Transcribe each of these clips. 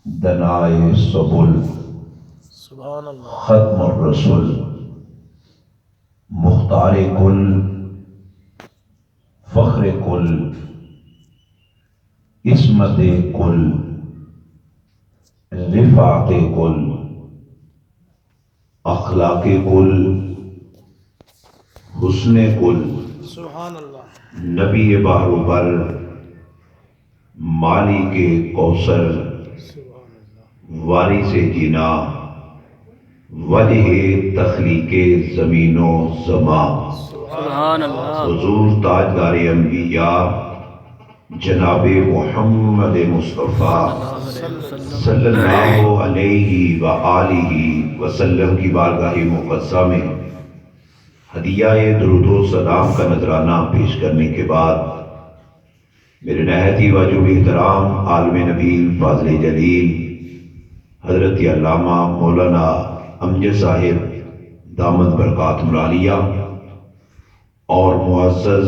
دنائے سبل سبحان اللہ۔ ختم الرسل مختار کل فخر کل عصمت کل رفعت کل اخلاق کل حسن کل سبحان اللہ۔ نبی باروبر مالک کوثر سبحان اللہ۔ وارث جنا وجہ تخلیق زمین و زمان سبحان اللہ۔ حضور تاجدار انبیاء جناب محمد مصطفیٰ صلی اللہ علیہ وآلہ وسلم کی بارگاہ مقدسہ میں ہدیہ درود و سلام کا نذرانہ پیش کرنے کے بعد میرے نہایت ہی واجب احترام عالم نبیل فاضل جلیل حضرت علامہ مولانا امجد صاحب دامت برکات عالیہ اور معزز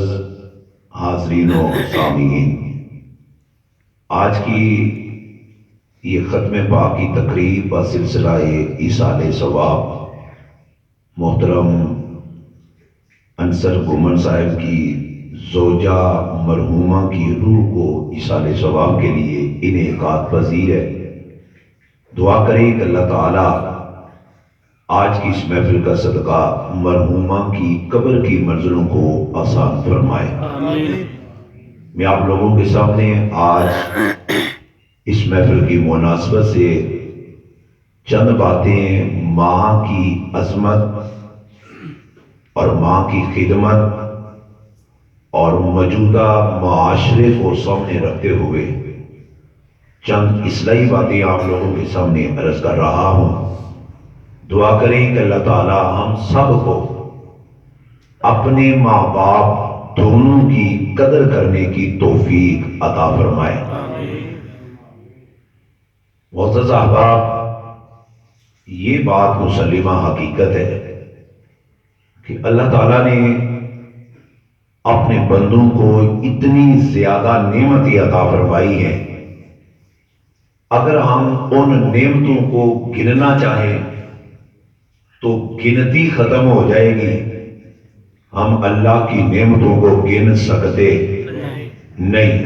حاضرین و سامعین، آج کی یہ ختم پاک کی تقریب و سلسلہ ایصال ثواب محترم انصر گھومن صاحب کی زوجہ مرحومہ کی روح کو ایصال ثواب کے لیے انعقاد پذیر ہے۔ دعا کریں کہ اللہ تعالیٰ آج کی اس محفل کا صدقہ مرحومہ کی قبر کی منزلوں کو آسان فرمائے۔ آمین۔ میں آپ لوگوں کے سامنے آج اس محفل کی مناسبت سے چند باتیں ماں کی عظمت اور ماں کی خدمت اور موجودہ معاشرے کو سامنے رکھتے ہوئے چند اصلاحی باتیں آپ لوگوں کے سامنے عرض کر رہا ہوں۔ دعا کریں کہ اللہ تعالی ہم سب کو اپنے ماں باپ دونوں کی قدر کرنے کی توفیق عطا فرمائے۔ معزز احباب، یہ بات مسلمہ حقیقت ہے کہ اللہ تعالیٰ نے اپنے بندوں کو اتنی زیادہ نعمتیں عطا فرمائی ہیں، اگر ہم ان نعمتوں کو گننا چاہیں تو گنتی ختم ہو جائے گی، ہم اللہ کی نعمتوں کو گن سکتے نہیں۔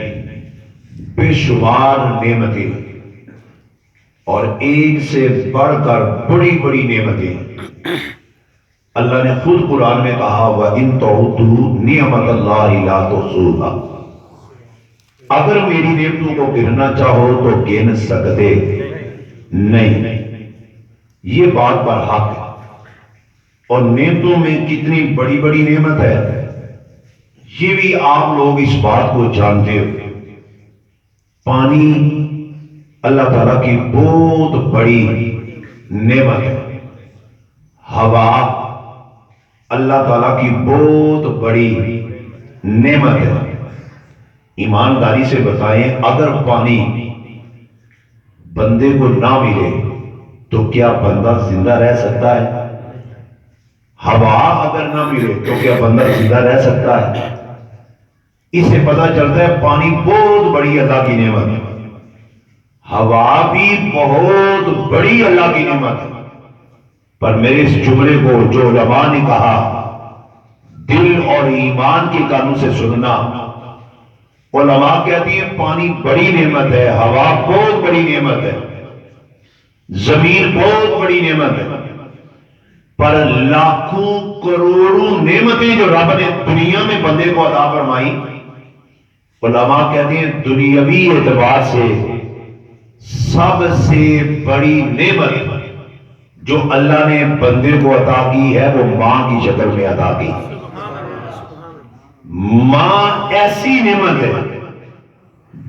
بے شمار نعمتیں اور ایک سے بڑھ کر بڑی بڑی نعمتیں اللہ نے خود قرآن میں کہا وَإِن تَعُدُّوا نِعْمَتَ اللَّهِ لَا تُحْصُوهَا، اگر میری نعمتوں کو گننا چاہو تو گن سکتے نہیں۔ یہ بات پر حق ہے، اور نعمتوں میں کتنی بڑی بڑی نعمت ہے یہ بھی آپ لوگ اس بات کو جانتے ہو۔ پانی اللہ تعالیٰ کی بہت بڑی نعمت ہے، ہوا اللہ تعالیٰ کی بہت بڑی نعمت ہے۔ ایمانداری سے بتائیں، اگر پانی بندے کو نہ ملے تو کیا بندہ زندہ رہ سکتا ہے؟ ہوا اگر نہ ملے تو کیا بندہ زندہ رہ سکتا ہے؟ اس سے پتہ چلتا ہے پانی بہت بڑی اللہ کی نعمت ہے، ہوا بھی بہت بڑی اللہ کی نعمت ہے۔ پر میرے اس جملے کو جو علماء نے کہا دل اور ایمان کے کانوں سے سننا، علماء کہتی ہیں پانی بڑی نعمت ہے، ہوا بہت بڑی نعمت ہے، زمین بہت بڑی نعمت ہے، پر لاکھوں کروڑوں نعمتیں جو رب نے دنیا میں بندے کو عطا فرمائی، علماء کہتے ہیں دنیاوی اعتبار سے سب سے بڑی نعمت جو اللہ نے بندے کو عطا کی ہے وہ ماں کی شکل میں عطا کی۔ ماں ایسی نعمت ہے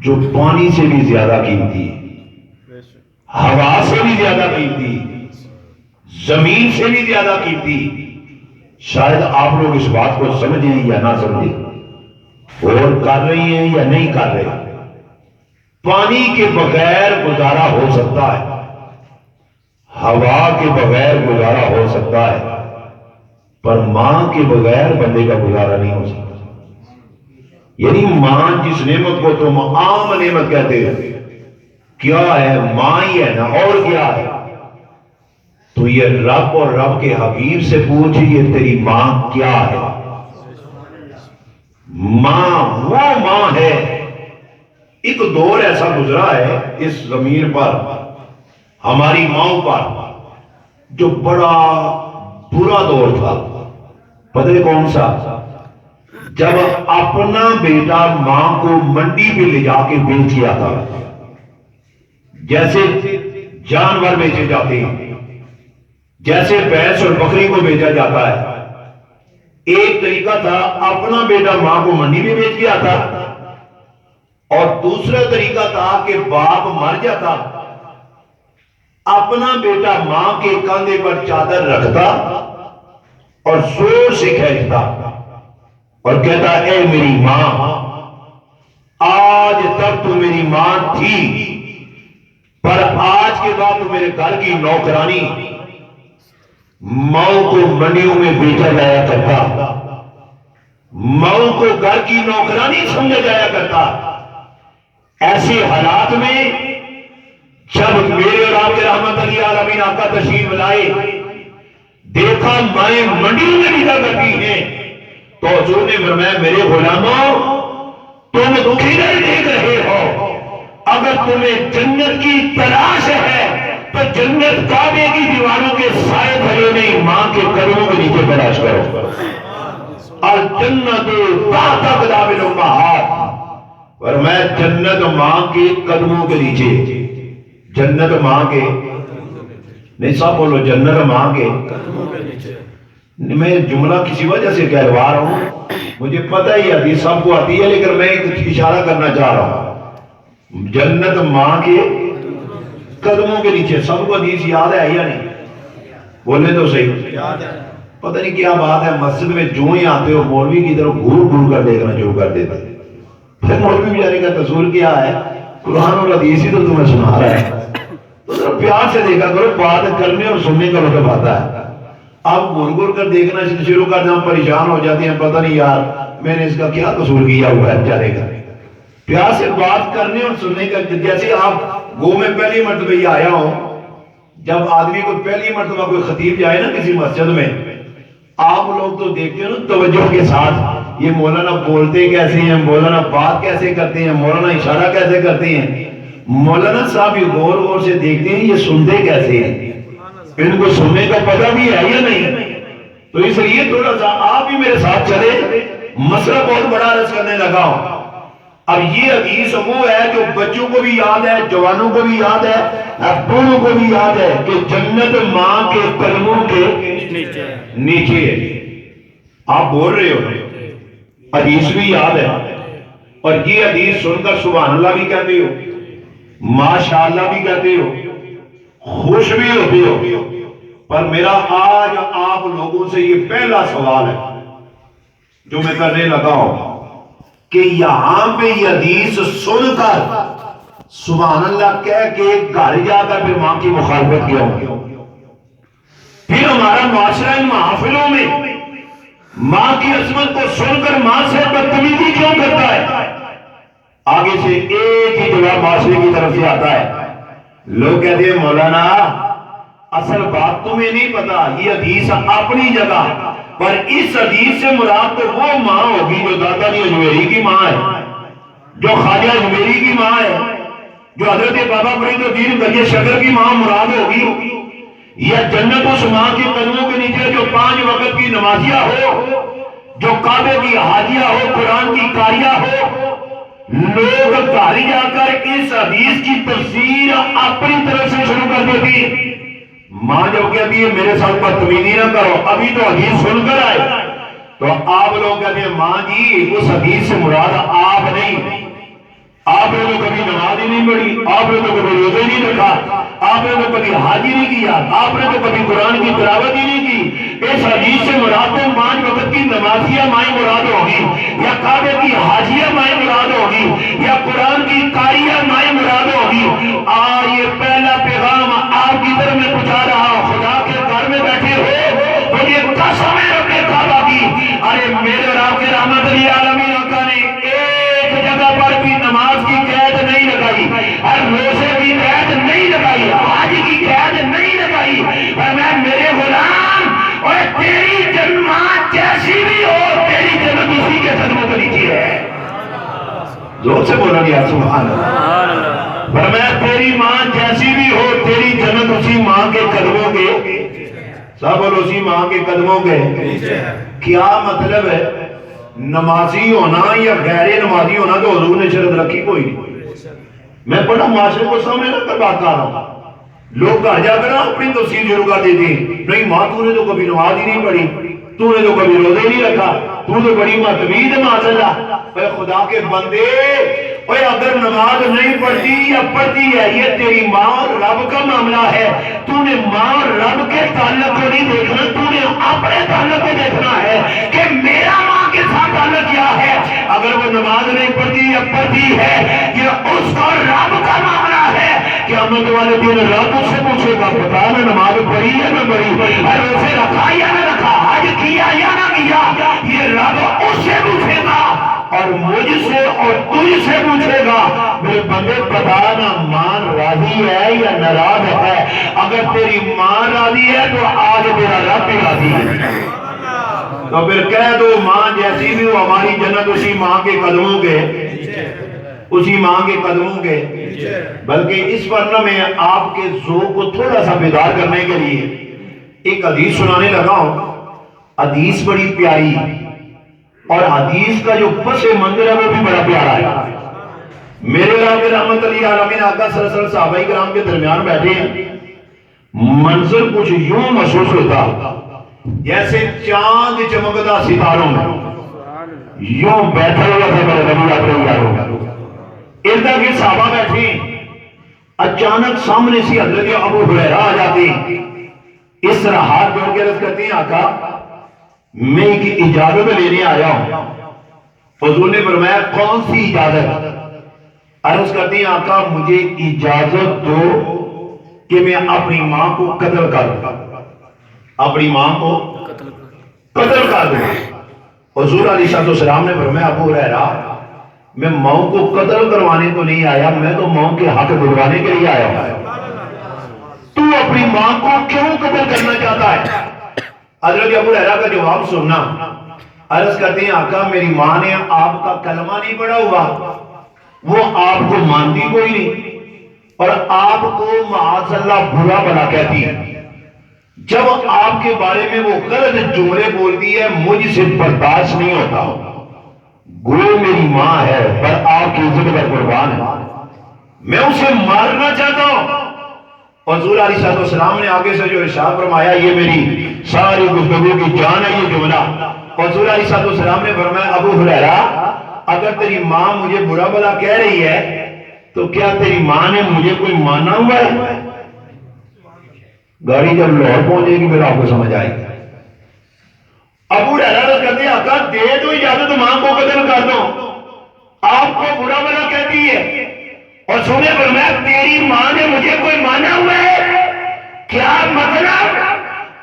جو پانی سے بھی زیادہ قیمتی ہے، ہوا سے بھی زیادہ قیمتی، زمین سے بھی زیادہ قیمتی۔ شاید آپ لوگ اس بات کو سمجھیں یا نہ سمجھیں، اور کر رہی ہیں یا نہیں کر رہے۔ پانی کے بغیر گزارا ہو سکتا ہے، ہوا کے بغیر گزارا ہو سکتا ہے، پر ماں کے بغیر بندے کا گزارا نہیں ہو سکتا۔ یعنی ماں جس نعمت کو تم عام نعمت کہتے ہیں، کیا ہے؟ ماں ہی ہے نا، اور کیا ہے؟ تو یہ رب اور رب کے حبیب سے پوچھ، یہ تیری ماں کیا ہے؟ ماں وہ ماں ہے۔ ایک دور ایسا گزرا ہے اس زمین پر، ہماری ماں پر، جو بڑا برا دور تھا۔ پتہ ہے کون سا؟ جب اپنا بیٹا ماں کو منڈی پہ لے جا کے بیچ دیا تھا، جیسے جانور بیچے جاتے ہیں، جیسے بھینس اور بکری کو بیچا جاتا ہے۔ ایک طریقہ تھا اپنا بیٹا ماں کو منڈی میں بیچ دیا تھا، اور دوسرا طریقہ تھا کہ باپ مر جاتا، اپنا بیٹا ماں کے کاندھے پر چادر رکھتا اور زور سے کھینچتا اور کہتا، اے میری ماں، آج تک تو میری ماں تھی، پر آج کے بعد تو میرے گھر کی نوکرانی۔ ماں کو منڈیوں میں بیچا جایا کرتا، ماں کو گھر کی نوکرانی سمجھا جایا کرتا۔ ایسے حالات میں جب میرے اور آپ کے رحمت علی عالمین آقا تشریف لائے، دیکھا مائیں منڈیوں میں بیچا کرتی ہیں، تو حضور نے فرمایا، میرے غلاموں، تم کدھر دیکھ رہے ہو؟ اگر تمہیں جنت کی تلاش ہے تو جنت کعبے کی دیواروں کے سائے تلے نہیں، ماں کے قدموں کے نیچے تلاش کرو۔ اور جنت تحت اقدام الامہات، فرمایا جنت ماں کے قدموں کے نیچے۔ جنت ماں کے نہیں، سب بولو، جنت ماں کے۔ میں جملہ کسی وجہ سے کہلوا رہا ہوں، مجھے پتہ ہی حدیث سب کو آتی ہے، لیکن میں ایک اشارہ کرنا چاہ رہا ہوں۔ جنت ماں کے قدموں کے نیچے۔ سب کو حدیث یاد ہے یا نہیں؟ بولے تو صحیح۔ پتہ نہیں کیا بات ہے، مسجد میں جو ہی آتے ہو مولوی کی طرف گھور گھور کر دیکھنا شروع کر دیتے۔ پھر مولوی بیچارے کا قصور کیا ہے؟ قرآن اور حدیث ہی تو تمہیں سنا رہا ہے، تو ذرا پیار سے دیکھا کرو، بات کرنے اور سننے کا مطلب آتا ہے۔ آپ گھور گھور کر دیکھنا شروع کر دیں، ہم پریشان ہو جاتے ہیں، پتہ نہیں یار میں نے اس کا کیا قصور کیا ہوا ہے بیچارے کا۔ پیار سے بات کرنے اور سننے کا، جیسے آپ گو میں پہلی مرتبہ ہی آیا ہوں، جب آدمی کو پہلی مرتبہ کوئی خطیب جائے نا کسی مسجد میں، آپ لوگ تو دیکھتے ہیں نا توجہ کے ساتھ، یہ مولانا بولتے کیسے ہیں، مولانا بات کیسے کرتے ہیں، مولانا اشارہ کیسے کرتے ہیں۔ مولانا صاحب یہ غور غور سے دیکھتے ہیں، یہ سنتے کیسے ہیں، ان کو سننے کا پتہ بھی ہے یا نہیں؟ تو اس لیے تھوڑا سا آپ بھی میرے ساتھ چلے، مسئلہ بہت بڑا عرض کرنے لگا ہوں۔ اب یہ حدیث وہ ہے جو بچوں کو بھی یاد ہے، جوانوں کو بھی یاد ہے، بوڑھوں کو بھی یاد ہے، کہ جنت ماں کے قدموں کے نیچے ہے۔ آپ بول رہے ہو، حدیث بھی یاد ہے، اور یہ حدیث سن کر سبحان اللہ بھی کہتے ہو، ماشاءاللہ بھی کہتے ہو، خوش بھی ہوتے ہو۔ پر میرا آج آپ لوگوں سے یہ پہلا سوال ہے جو میں کرنے لگا ہوں، کہ یہاں پہ یہ حدیث سن کر سبحان اللہ کہہ کے گھر جا کر پھر ماں کی مخالفت کیوں؟ پھر ہمارا معاشرہ ان محافلوں میں ماں کی عظمت کو سن کر ماں سے بدتمیزی کیوں کرتا ہے؟ آگے سے ایک ہی جواب معاشرے کی طرف سے آتا ہے، لوگ کہتے ہیں مولانا اصل بات تمہیں نہیں پتا، یہ حدیث اپنی جگہ، پر اس حدیث سے مراد تو وہ ماں ہوگی جو داتا علی اجمیری کی ماں ہے، جو خواجہ اجمیری کی ماں ہے، جو حضرت بابا فرید الدین گنج شکر کی ماں مراد ہوگی، یا جنت اس ماں کے قدموں کے نیچے جو 5 وقت کی نمازیہ ہو، جو کعبے کی حاجیہ ہو، قرآن کی قاریہ ہو۔ لوگ گھر جا کر اس حدیث کی تفسیر اپنی طرف سے شروع کر دیتی۔ ماں جب کہتی ہے میرے ساتھ بدتمیزی نہ کرو، ابھی تو حدیث سن کر آئے، تو آپ لوگ کہتے ہیں ماں جی اس حدیث سے مراد آپ نہیں، آپ نے تو کبھی نماز ہی نہیں پڑھی، آپ نے تو کبھی روزے نہیں رکھا، آپ نے تو کبھی حج ہی نہیں کیا، آپ نے تو کبھی قرآن کی تلاوت ہی نہیں کی۔ اس حدیث سے مراد تو 5 وقت کی نمازیہ مائیں مراد ہوگی، یا کعبے کی حاجیہ مائیں مراد ہوگی، یا قرآن کی قاریہ مائیں مراد ہوگی۔ آج یہ پہلا پیغام آپ کی طرف میں پہنچا رہا ہوں، خدا کے گھر میں بیٹھے ہو، مجھے قسم ہے رب کعبہ کی، ارے میرے اور آپ کے رحمت علی عالمین آقا نے ایک جگہ پر بھی نماز کی قید نہیں لگائی، اور روزے بھی دیا سبحان اللہ. فرمایا تیری ماں جیسی بھی ہو تیری جنت اسی ماں کے قدموں کے سب بولو اسی ماں کے قدموں کے. کیا مطلب ہے نمازی ہونا یا غیر نمازی ہونا تو حضور نے شرط رکھی کوئی نہیں. میں بڑا معاشرے کو سامنے رکھ کر بات کر رہا ہوں. لوگ گھر جا کر اپنی تفسیر شروع کر دیتے ہیں نہیں ماں تو نے تو کبھی نماز ہی نہیں پڑھی تو نے تو کبھی روزے نہیں رکھا تو تو بڑی متوید ہے معاذاللہ. اے خدا کے بندے اے اگر نماز نہیں پڑھتی یا پڑھتی ہے یہ تیری ماں اور رب کا معاملہ ہے. تو نے ماں اور رب کے تعلق کو نہیں دیکھنا تو نے اپنے تعلق کو دیکھنا ہے کہ میرا ماں کے ساتھ تعلق کیا ہے. اگر وہ نماز نہیں پڑھتی یا پڑھتی ہے یہ اس کا رب کا معاملہ ہے. قیامت والے دن رب سے پوچھے گا بتا نہ نماز پڑھی یا نہ پڑھی اور اسے رکھا یا نہ رکھا حج کیا یا نہ کیا. یہ رب اس سے پوچھے گا اور مجھ سے اور تجھ سے پوچھے گا میرے بندے بتا نہ ماں راضی ہے یا ناراض ہے. اگر تیری ماں راضی ہے تو آج تیرا رب بھی راضی ہے. تو پھر کہہ دو ماں جیسی بھی ہو ہماری جنت اسی ماں کے قدموں کے اسی ماں کے قدموں کے. بلکہ اس ورنہ میں آپ کے ذوق کو تھوڑا سا بیدار کرنے کے لیے ایک حدیث سنانے لگا ہوں. حدیث بڑی پیاری اور حدیث کا جو پس منظر ہے وہ بھی بڑا پیارا ہے. میرے رب رحمت علی عالمین آقا صلی اللہ علیہ وسلم صحابہ کرام کے درمیان بیٹھے ہیں. منظر کچھ یوں محسوس ہوتا جیسے چاند چمکتا ستاروں میں یوں بیٹھا ہوا تھا میرے نبی اپنے یاروں. ارد گرد صحابہ بیٹھے اچانک سامنے سے حضرت ابو ہریرہ آ جاتے اس طرح ہاتھ جوڑ کے عرض کرتے ہیں آقا میں ایک اجازت لینے آیا ہوں. حضور نے فرمایا کون سی اجازت؟ عرض کرتے ہیں آقا مجھے اجازت دو کہ میں اپنی ماں کو قتل کر دوں. اپنی ماں کو قتل کر دوں. حضور علیہ السلام نے فرمایا ابو ہریرہ میں ماں کو قتل کروانے تو نہیں آیا میں تو ماں کے حق دلوانے کے لیے آیا ہوں. تو اپنی ماں کو کیوں قتل کرنا چاہتا ہے؟ حضرت ابو ہریرہ کا جواب سننا. عرض کرتے ہیں آقا میری ماں نے آپ کا کلمہ نہیں پڑھا ہوا وہ آپ کو مانتی کوئی نہیں اور آپ کو معاذ اللہ برا بلا کہتی ہے. جب آپ کے بارے میں وہ غلط جملے بولتی ہے مجھ سے برداشت نہیں ہوتا. گو میری ماں ہے پر آپ کی عزت پر قربان ہے میں اسے مارنا چاہتا ہوں. حضور علیہ السلام نے آگے سے جو ارشاد فرمایا یہ میری ساری گفتگو کی جان ہے یہ جملہ. حضور علیہ السلام نے فرمایا ابو ہریرہ اگر تیری ماں مجھے برا بلا کہہ رہی ہے تو کیا تیری ماں نے مجھے کوئی مانا ہوا ہے؟ گاڑی جب لاہور پہنچے گی پھر آپ کو سمجھ آئے گی. ابو ہریرہ کہتے ہیں آقا دے دو اجازت ماں کو قتل کر دو آپ کو برا بلا کہتی ہے. اور سنے فرمایا تیری ماں نے مجھے کوئی مانا ہوا ہے کیا مطلب؟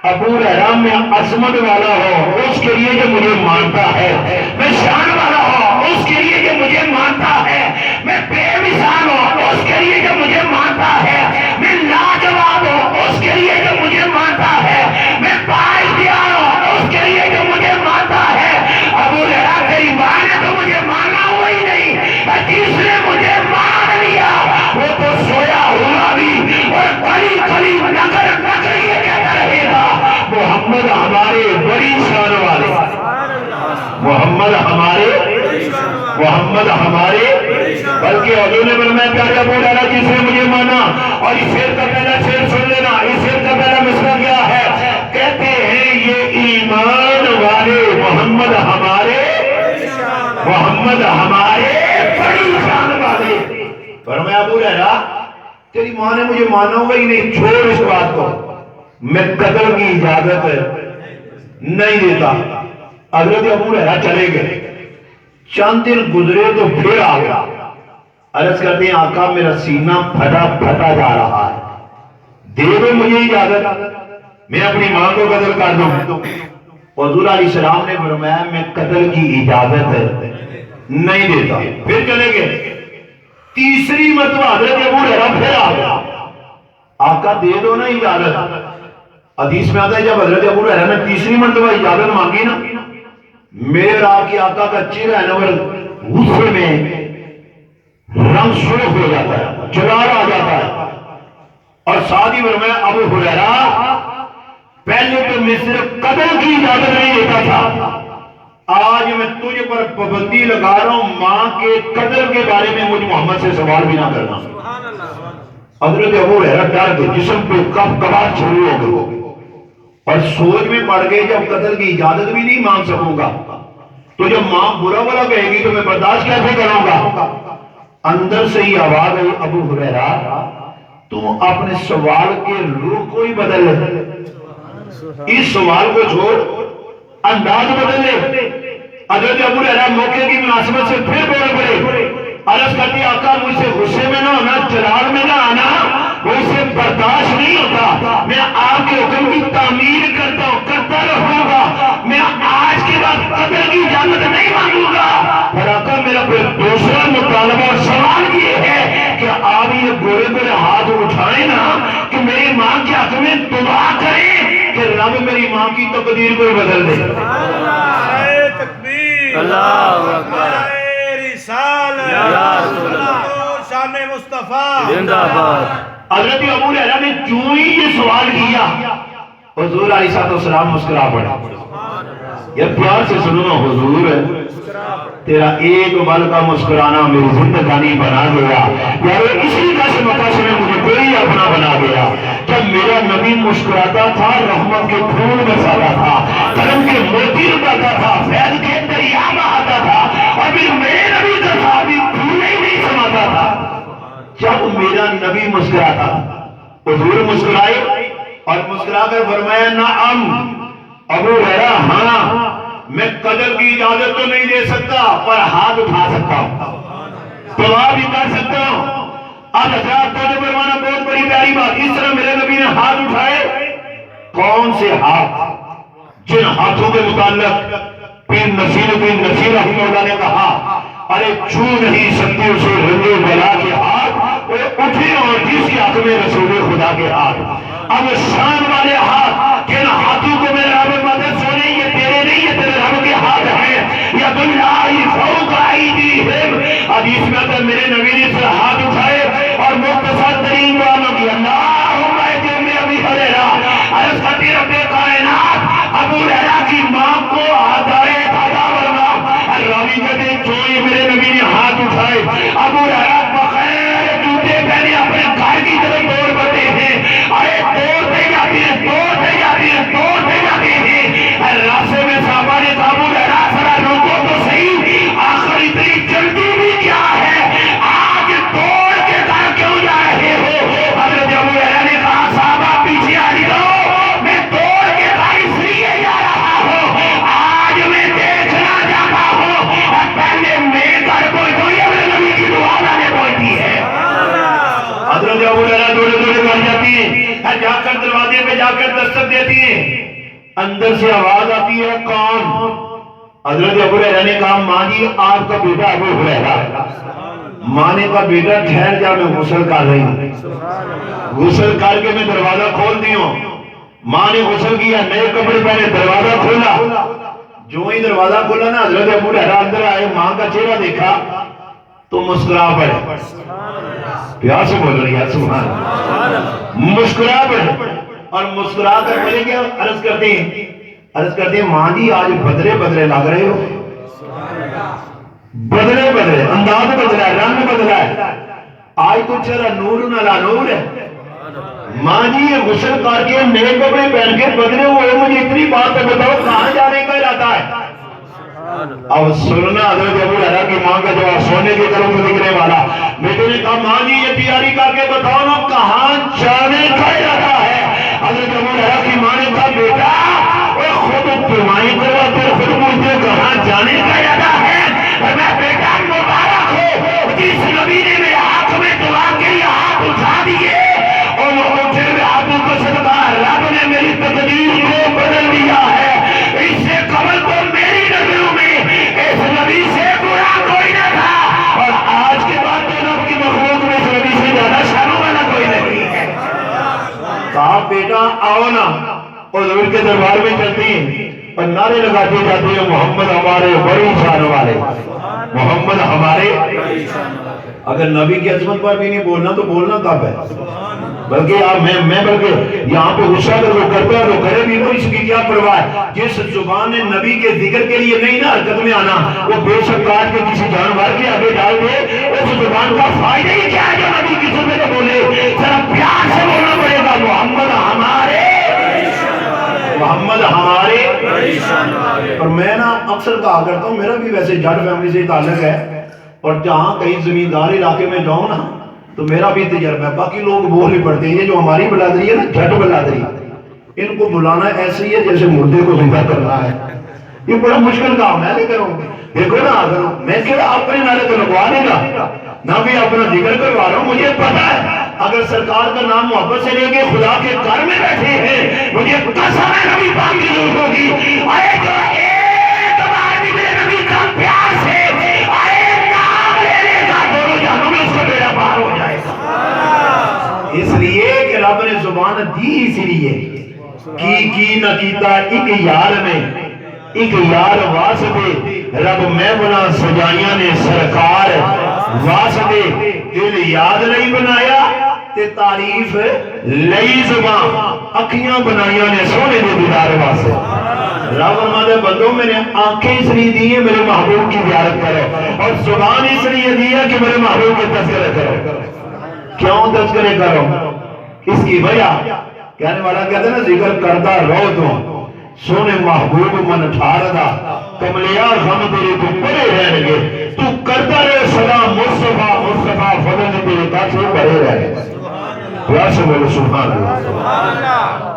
ابو ہریرہ میں عظمت والا ہو اس کے لیے جو مجھے مانتا ہے میں شان والا ہوں اس کے لیے جو مجھے مانتا ہے میں بے مثال ہوں اس کے لیے جو مجھے مانتا ہے میں لاجواب ہوں اس کے لیے جو مجھے مانتا ہے میں بااختیار ہوں اس کے لیے جو مجھے مانتا ہے. ابو ہریرہ تیری ماں نے تو مجھے مانا ہوا ہی نہیں جس نے مجھے مان لیا وہ تو سویا ہوا بھی اور کلی کلی نگر نگر یہ کہتا رہے گا محمد ہمارے بڑی شان والے محمد ہمارے بلکہ حضور نے فرمایا پیارے ابو ہریرہ جس نے مجھے مانا. اور اس شعر کا پہلا شعر سن لینا. اس شعر کا پہلا مصرع کیا ہے؟ کہتے ہیں یہ ایمان والے محمد ہمارے بڑی شان والے. فرمایا ابو ہریرہ تیری ماں نے مجھے مانا ہوگا ہی نہیں چھوڑ اس بات کو میں قتل کی اجازت نہیں دیتا. حضرت ابو ہریرہ چلے گئے. چند دن گزرے تو پھر آ گیا. عرض کرتے ہیں آقا میرا سینہ پھٹا جا رہا ہے دے دو مجھے اجازت میں اپنی ماں کو قتل کر دوں. حضور علیہ السلام نے فرمایا میں قتل کی اجازت نہیں دیتا. پھر چلے گئے. تیسری مرتبہ حضرت ابو ہریرہ پھر آ گیا. آقا دے دو نا اجازت. حدیث میں آتا ہے جب حضرت ابو ہریرہ نے تیسری مرتبہ اجازت مانگی نا میرے آپ کی آقا کا چہرہ ہے نا غصے میں رنگ سرخ ہو جاتا ہے، جلال آ جاتا ہے۔ اور ساتھ ہی فرمایا ابو ہریرہ پہلے تو میں صرف قتل کی اجازت نہیں دیتا تھا، آج میں تجھ پر پابندی لگا رہا ہوں ماں کے قتل کے بارے میں مجھ محمد سے سوال بھی نہ کرنا۔ حضرت ابو ہریرہ ڈر گئے، جسم پہ کبکباہٹ شروع ہو گئی اور سوچ میں پڑ گئے جب قتل کی اجازت بھی نہیں مانگ سکوں گا تو جب ماں برا بلا کہے گی تو میں برداشت کیسے کروں گا؟ اندر سے ہی آواز آئی ابو ہریرہ تو اپنے سوال کے روح کو ہی بدل لے، اس سوال کو چھوڑ انداز بدل لے۔ حضرت ابو ہریرہ موقع کی مناسبت سے پھر بول پڑے، عرض کرتی آقا مجھ سے غصے میں نہ ہونا، جلال میں نہ آنا، وہ اسے برداشت نہیں ہوتا، میں آپ کے حکم کی تعمیر کرتا ہوں، کرتا رہوں گا، میں آج کے بعد قتل کی اجازت نہیں مانگوں گا۔ اور آقا میرا پھر دوسرا مطالبہ اور سوال یہ ہے کہ آپ یہ گورے گورے ہاتھ اٹھائیں نا کہ میری ماں کے حق میں دعا کریں کہ رب میری ماں کی تقدیر کو بدل دے۔ تکبیر، اللہ اکبر، شان مصطفیٰ زندہ باد۔ حضرت ابو ہریرہ نے جو ہی یہ سوال کیا حضور علیہ السلام مسکرا پڑے۔ یہ پیار سے سنو نا، حضور تیرا ایک بل کا مسکرانا میری زندگانی بنا گیا، یار اسی کشمکش میں مجھے کوئی اپنا بنا گیا۔ جب میرا نبی مسکراتا تھا رحمت کے پھول برساتا تھا، کرم کے موتی اڑاتا تھا، فیض کے دریا بہاتا تھا، اور پھر میرے نبی کا صحابی پھول ہی نہیں سماتا تھا۔ جب میرا نبی مسکراتا حضور مسکرائے اور مسکرا کر فرمایا نعم ابو ہریرہ ہاں میں قتل کی اجازت تو نہیں دے سکتا پر ہاتھ اٹھا سکتا ہوں، دعا بھی کر سکتا ہوں۔ اب حضرات توجہ فرمانا، بہت بڑی پیاری بات، اس طرح میرے نبی نے ہاتھ اٹھائے، کون سے ہاتھ؟ جن ہاتھوں کے متعلق پیر نصیر الدین نصیر رحمہ اللہ نے کہا ارے چھو نہیں سکتے اسے رنج و بلا کے ہاتھ، وہ اٹھے اور جس کے حق میں رسول خدا کے ہاتھ۔ اب شان والے ہاتھ، جن ہاتھوں کو میرے رب مدد سونے یہ تیرے نہیں یہ تیرے رب کے ہاتھ ہیں، ید اللہ فوق ایدیہم، حدیث میں آتا ہے میرے نبی نے سے ہاتھ اٹھائے اور مختصر ترین دعا مانگی، اللہم اجب ابی ہریرہ، عرض کرتی رب کائنات ابو ہریرہ کی ماں کو ہدایت عطا فرما۔ راوی کہتے ہیں جو ہی میرے نبی نے ہاتھ اٹھائے ابو ہریرہ بغیر جوتے پہنے اپنے گھر کی طرف دوڑ پڑتے ہیں، ارے دوڑتے جاتے ہیں، دوڑتے جاتے ہیں، دوڑتے جاتے ہیں۔ راستے میں صحابہ نے کہا ابو ہریرہ ذرا رکو تو صحیح، آخر اتنی جلدی بھی کیا ہے، آج دوڑ کے گھر کیوں جا رہے ہو؟ حضرت ابو ہریرہ نے کہا صحابہ پیچھے آ جاؤ، میں دوڑ کے گھر اس لیے جا رہا ہوں، آج میں دیکھنا چاہتا ہوں پہلے میں گھر پہنچوں یا میرے نبی کی دعا لانے پہنچتی ہے۔ حضرت ابو ہریرہ دوڑے دوڑے گھر جاتی ہیں، جا کر دروازے پہ جا کر دستک دیتی ہیں، اندر سے آواز آتی ہے کون؟ حضرت ابو ہریرہ نے کہا ماں جی آپ کا بیٹا ابو ہریرہ۔ ماں نے کہا بیٹا ٹھہر جا میں غسل کر رہی ہوں، غسل کر کے میں دروازہ کھول دی ہوں۔ ماں نے غسل کیا، نئے کپڑے پہنے، دروازہ کھولا، جو ہی دروازہ کھولا نا حضرت ابو ہریرہ اندر آئے، ماں کا چہرہ دیکھا تو مسکرا پڑے، پیار سے بول رہی ہے سبحان اللہ، مسکرا پڑے اور مسکرا کر بولے کیا عرض کرتے ہیں ماں جی آج بدلے بدلے لگ رہے ہو، بدلے بدلے انداز بدلا ہے، رنگ بدلا ہے، آج تو چہرہ نور نلا نور ہے۔ ماں جی یہ غسل کر کے نئے کپڑے پہن کے بدلے ہوئے، مجھے اتنی بات ہے بتاؤ کہاں جانے کا ارادہ ہے؟ اب سننا حضرت ابو ہریرہ کی ماں کا جواب سونے کے طرف نکلنے والا۔ بیٹے نے کہا ماں جی یہ تیاری کر کے بتاؤ نا کہاں جانے کا ارادہ ہے؟ حضرت ابو ہریرہ کی ماں نے کہا بیٹا خود دعائیں کرواتے خود مجھے کہاں جانے کا ارادہ ہے؟ میں بیٹا مبارک ہو جس نبی نے میرے ہاتھ میں دعا کے لیے ہاتھ اٹھا دیے اور وہ اٹھے ہوئے ہاتھوں کو صدقہ رب نے میری تقدیر کو بدل دیا ہے۔ اس سے قبل تو میری نظروں میں اس نبی سے برا کوئی نہ تھا اور آج کے بعد تو رب کی مخلوق میں اس نبی سے زیادہ شانوں والا کوئی نہیں ہے۔ کہا بیٹا آؤ نا، حضور کے دربار میں چلتی ہیں۔ اور نعرے لگاتے جاتے ہیں محمد ہمارے بڑی شان والے، محمد ہمارے۔ اگر نبی کی عظمت پر بھی نہیں بولنا تو بولنا کب ہے؟ بلکہ آپ میں بلکہ یہاں پہ غصہ اگر وہ کرتا ہے وہ کرے بھی تو اس کی کیا پرواہ ہے؟ جس زبان نے نبی کے ذکر کے لیے نہیں نا حرکت میں آنا، وہ بے شک کاٹ کے کسی جانور کے آگے ڈال دے، اس زبان کا فائدہ ہی کیا ہے جو نبی کی سنت میں بولے؟ ذرا پیار سے بولنا پڑے گا، محمد ہمارے، محمد ہمارے۔ اور میں نا اکثر کہا کرتا ہوں، میرا بھی ویسے جٹ فیملی سے تعلق ہے، اور جہاں کہیں زمیندار علاقے میں جاؤں نا تو میرا بھی تجربہ ہے، باقی لوگ بول ہی پڑتے ہیں، یہ جو ہماری بلادری ہے نا جھٹ بلادری، ان کو بلانا ایسے ہی ہے جیسے مردے کو زندہ کرنا ہے، یہ بڑا مشکل کام ہے۔ لیکن دیکھو نا، اگر میں کیا اپنے نعرے کو لگوا دے گا نہ بھی اپنا ذکر کروا رہا ہوں، مجھے پتا ہے اگر سرکار کا نام محبت سے لے کے خدا کے گھر میں بیٹھے ہیں، مجھے قسم ہے نبی پاک کی ضرورت ہوگی، آئے جو ایک بار بھی میرے نبی کا پیار سے ہو جائے گا۔ اس لیے کہ رب نے زبان دی، اسی لیے کی نہ کیتا ایک یار میں، ایک یار واسطے رب میں بنا سجائیاں نے سرکار واسطے، دل یاد نہیں بنایا تے تعریف لئی زبان، اکھیاں بنائیاں نے سونے دے دیدار واسطے۔ رب فرماتا ہے بندوں میں نے آنکھیں اس لیے دی ہیں میرے محبوب کی زیارت کرو، اور زبان اس لیے دی ہے کہ میرے محبوب کے تذکرے کرو۔ کیوں تذکرے کرو؟ اس کی وجہ کہنے والا کہتا ہے نا، ذکر کرتا رہو تو سونے محبوب من ٹھاردا، کملیا غم تیرے تو پڑے رہن گے، تو کرتا رہے صدا مصطفیٰ مصطفیٰ فضل تیرے پاس سے پڑے رہے۔ پیاسے بولو سبحان اللہ۔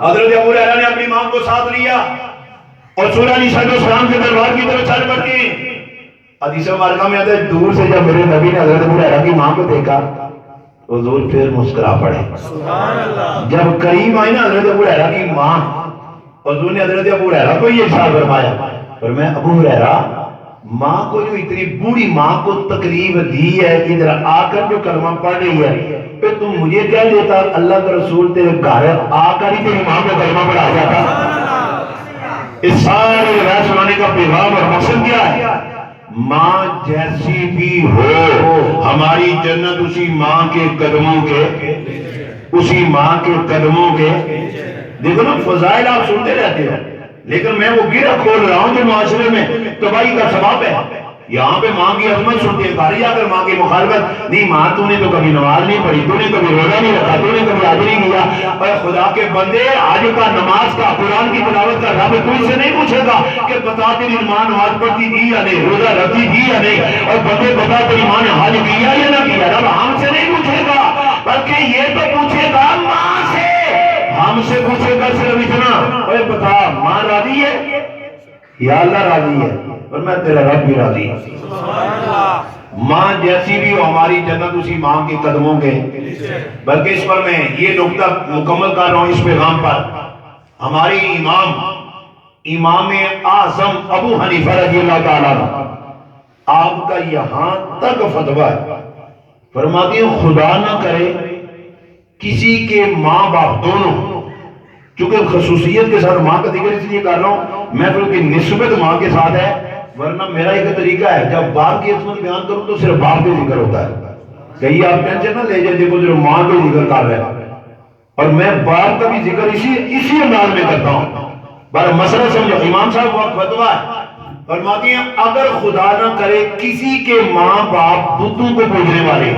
حضرت ابو ہریرہ نے اپنی ماں کو ساتھ لیا اور سورہ علیہ السلام کے دربار کی طرف چل پڑتی ہیں۔ حدیث مبارکہ میں آتا ہے دور سے جب میرے نبی نے حضرت ابو ہریرہ کی ماں کو دیکھا، حضور پھر مسکرا پڑے۔ جب قریب آئی نا حضرت ابو ہریرہ کی ماں، حضور نے حضرت ابو ہریرہ کو یہ ارشاد فرمایا، فرمایا ابو ہریرہ، ماں کو جو اتنی بوڑھی ماں کو تکلیف دی ہے، ادھر آ کر جو کلمہ پڑھ رہی ہے، پھر تم مجھے کہہ دیتا اللہ کا رسول تیرے گھر آ کر ہی تیری ماں کو کلمہ پڑھا جاتا۔ اس سارے روایت سنانے کا پیغام اور مقصد کیا ہے؟ ماں جیسی بھی ہو، ہماری جنت اسی ماں کے قدموں کے، اسی ماں کے قدموں کے۔ دیکھو نا فضائل آپ سنتے رہتے ہو، لیکن میں وہ گرہ کھول رہا ہوں جو معاشرے میں تباہی کا سبب ہے۔ یہاں پہ ماں کی عظمت سنتے ہیں، گھر جا کر ماں کی مخالفت، نہیں ماں تو نے تو کبھی نماز نہیں پڑھی، تو نے کبھی روزہ نہیں رکھا، تو نے کبھی حج نہیں کیا۔ اور خدا کے بندے، حج کا، نماز کا، قرآن کی تلاوت کا رب تو اس سے نہیں پوچھے گا کہ بتا تیری ماں نماز پڑھتی تھی یا نہیں، روزہ رکھتی تھی یا نہیں، اور بندے بتا تیری ماں نے حج کیا یا نہ کیا، رب ہم سے نہیں پوچھے گا، بلکہ یہ تو پوچھے گا ماں سے۔ ہم سے پوچھے گا صرف اتنا، اے بتا ماں راضی ہے یا اللہ راضی ہے؟ اور میں تیرا رب بھی راضی ہے۔ ماں جیسی بھی ہو، ہماری جنت اسی ماں کے قدموں کے۔ بلکہ اس پر میں یہ نقطہ مکمل کر رہا ہوں اس پیغام پر، ہماری امام اعظم ابو حنیفہ رضی اللہ تعالیٰ عنہ، آپ کا یہاں تک فتویٰ ہے، فرماتی ہیں خدا نہ کرے کسی کے ماں باپ دونوں، چونکہ خصوصیت کے ساتھ ماں کا ذکر اس لیے کر رہا ہوں، محفل کی نسبت ماں کے ساتھ ہے، ورنہ میرا ایک طریقہ ہے جب باپ کی عظمت بیان کروں تو صرف باپ کے ذکر ہوتا ہے، کہیں آپ ٹینشن نہ لے جائیں، دیکھو صرف ماں کے ذکر کر رہے ہیں، اور میں باپ کا بھی ذکر اسی انداز میں کرتا ہوں۔ بارہ مسئلہ سمجھو، امام صاحب وقت فتویٰ ہے، فرماتی ہیں اگر خدا نہ کرے کسی کے ماں باپ بتوں کو پوجنے والے،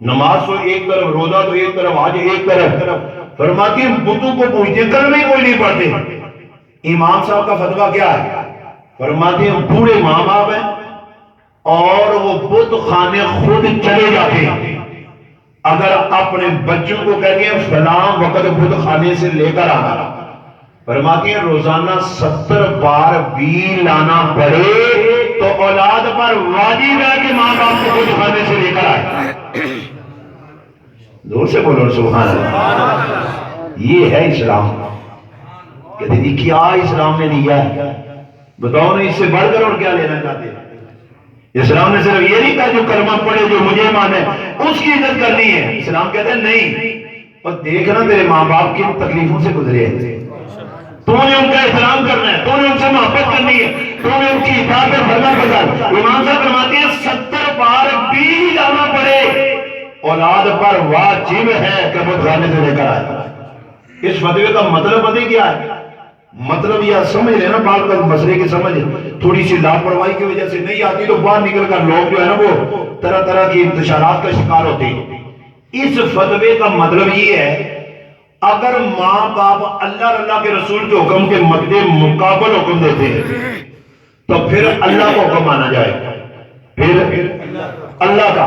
نماز تو ایک طرف، روزہ تو ایک طرف، حج ایک طرف، فرماتی ہیں بتوں کو پوجتے، کلمہ کوئی نہیں پڑھتے، امام صاحب کا فتویٰ کیا ہے؟ فرماتی ہیں بوڑھے ماں باپ ہیں اور وہ بت خانے خود چلے جاتے ہیں، اگر اپنے بچوں کو کہتے ہیں فلاں وقت بت خانے سے لے کر آنا، فرماتی ہیں روزانہ 70 بار بھی لانا پڑے تو اولاد پر واجب ہے کہ ماں باپ کو بت خانے سے لے کر آئے۔ زور سے بولو سبحان اللہ۔ یہ ہے اسلام۔ کہتے ہیں کیا اسلام نے دیا ہے؟ بتاؤ نا، اس سے بڑھ کر اور کیا لینا چاہتے ہیں؟ اسلام نے صرف یہ نہیں کہا جو کلمہ پڑھے جو مجھے مانے اس کی عزت کرنی ہے، اسلام کہتے ہیں نہیں، اور دیکھنا تیرے ماں باپ کی تکلیفوں سے گزرے، تو نے ان کا احترام کرنا ہے، تو نے ان سے محبت کرنی ہے، تو نے ان کی اطاعت پر بھرنا پڑتا ہے۔ امام صاحب فرماتے ہیں 70 بار بھی جانا پڑے اولاد پر واجب ہے کہ وہ خانے سے لے کر آئے۔ اس فتوے کا مطلب پتہ کیا ہے؟ مطلب یہ سمجھ لینا، بات کا مسئلے کی سمجھ تھوڑی سی لاپرواہی کی وجہ سے نہیں آتی تو باہر نکل کر لوگ جو ہے نا وہ طرح طرح کی انتشارات کا شکار ہوتے ہیں۔ اس فتوے کا مطلب یہ ہے اگر ماں باپ اللہ اور اللہ کے رسول کے حکم کے مد مقابل حکم دیتے ہیں تو پھر اللہ کو حکم مانا جائے، پھر اللہ کا۔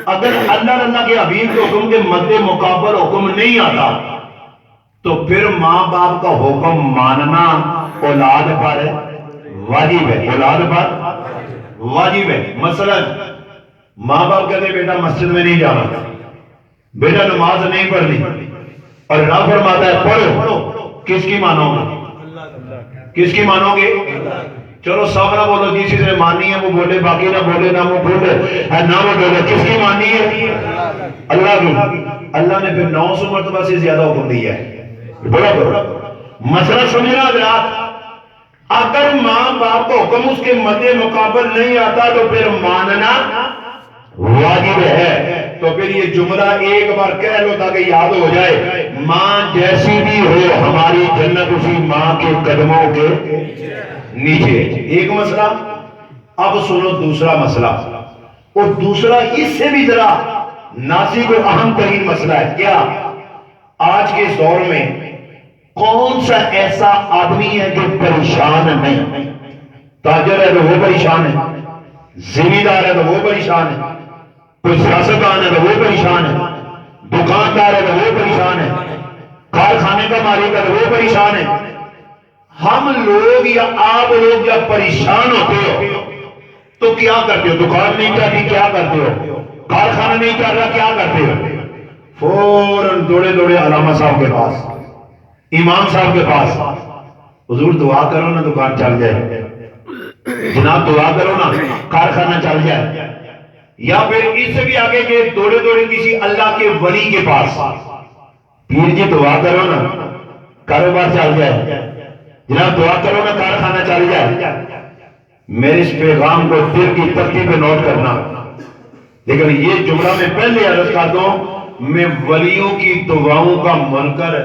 اگر اللہ اور اللہ کے حبیب کے حکم کے مد مقابل حکم نہیں آتا تو پھر ماں باپ کا حکم ماننا اولاد پر واجب ہے، اولاد پر واجب ہے۔ مثلا ماں باپ کہتے ہیں بیٹا مسجد میں نہیں جانا، بیٹا نماز نہیں پڑھنی، اور رب فرماتا ہے پڑھو، کس کی مانو گے؟ کس کی مانو گے؟ چلو سب نہ بولو، جس سے مانی ہے وہ بولے، باقی نہ بولے، نہ وہ بولے نہ وہ بولے، کس کی مانی ہے؟ اللہ کی۔ اللہ نے پھر 900 مرتبہ سے زیادہ حکم دیا ہے۔ بڑا بڑا مسئلہ سمجھنا حضرات، اگر ماں باپ کو حکم اس کے مد مقابل نہیں آتا تو پھر ماننا واجب ہے۔ تو پھر یہ جملہ ایک بار کہہ لو تاکہ یاد ہو جائے، ماں جیسی بھی ہو ہماری جنت اسی ماں کے قدموں کے نیچے۔ ایک مسئلہ۔ اب سنو دوسرا مسئلہ، اور دوسرا اس سے بھی ذرا نازک و اہم ترین مسئلہ ہے۔ کیا آج کے دور میں کون سا ایسا آدمی ہے جو پریشان نہیں؟ تاجر ہے تو وہ پریشان ہے، زمیندار ہے تو وہ پریشان ہے، کوئی سیاستدان ہے تو وہ پریشان ہے، دکاندار ہے تو وہ پریشان ہے، کارخانے کا مالک ہے تو وہ پریشان ہے۔ ہم لوگ یا آپ لوگ جب پریشان ہوتے ہو تو کیا کرتے ہو؟ دکان نہیں چلتی کیا کرتے ہو؟ کارخانہ نہیں چل رہا کیا کرتے ہو؟ فوراً دوڑے دوڑے علامہ صاحب کے پاس، امام صاحب کے پاس، حضور دعا کرو نا دکان چل جائے، جناب دعا کرو نا کارخانہ چل جائے۔ یا پھر اس سے بھی آگے کہ دوڑے دوڑے کسی اللہ کے ولی کے پاس، پیر جی دعا کرو نا کاروبار چل جائے، جناب دعا کرو نا کارخانہ چل جائے۔ میرے اس پیغام کو دل کی تختی پہ نوٹ کرنا، لیکن یہ جملہ میں پہلے عرض کرتا ہوں، میں ولیوں کی دعاؤں کا منکر،